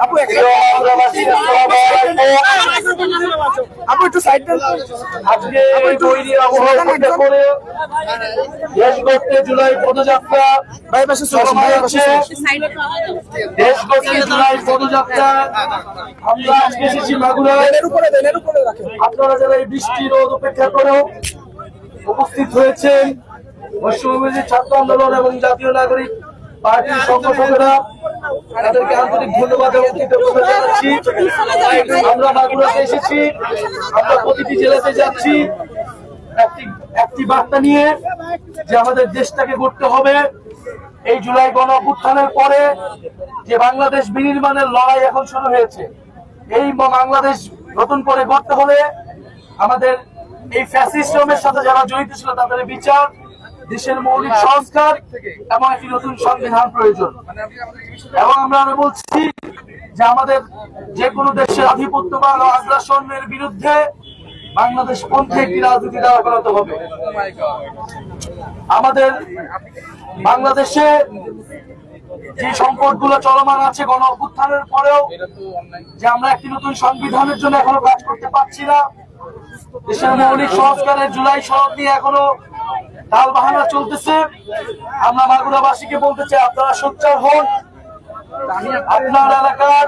আপু একটু সাইড দেন। আজকে তৈরি আবহাওয়া করে দেশ গড়তে জুলাই পদযাত্রা দেশ গড়তে জুলাই পদযাত্রা আমরা আজকে এসেছি মাগুরায়। আপনারা যারা এই বৃষ্টি রোদ উপেক্ষা করেও উপস্থিত হয়েছেন, পশ্চিমবঙ্গের ছাত্র আন্দোলন এবং জাতীয় নাগরিক পার্টির সংগঠকেরা, তাদেরকে আন্তরিক ধন্যবাদ এবং কৃতজ্ঞতা জানাচ্ছি। আমরা মাগুরাতে এসেছি, আমরা প্রতিটি জেলাতে যাচ্ছি একটি বার্তা নিয়ে যে আমাদের দেশটাকে গড়তে হবে। এই জুলাই গণ অভ্যুত্থানের পরে যে বাংলাদেশ বিনির্মাণের লড়াই এখন শুরু হয়েছে, এই বাংলাদেশ নতুন করে গড়তে হলে আমাদের এই ফ্যাসিস্টের সাথে যারা জড়িত ছিল তাদের বিচার, দেশের মৌলিক সংস্কার এবং একটি নতুন সংবিধান প্রয়োজন। এবং আমরা বলছি যে আমাদের যে কোনো দেশের আধিপত্যবাদ ও আগ্রাসনের বিরুদ্ধে বাংলাদেশ পন্থী একটি রাজনীতি দাঁড় করাতে হবে। আমাদের বাংলাদেশে যে সংকটগুলো চলমান আছে গণ অভ্যুত্থানের পরেও, যে আমরা একটি নতুন সংবিধানের জন্য এখনো কাজ করতে পারছি না, দেশের মৌলিক সংস্কারের জুলাই সনদ নিয়ে এখনো তাল বাহানা চলতেছে। আমরা মাগুরাবাসীকে বলতে চাই, আপনারা সোচ্চার হন। আপনার এলাকার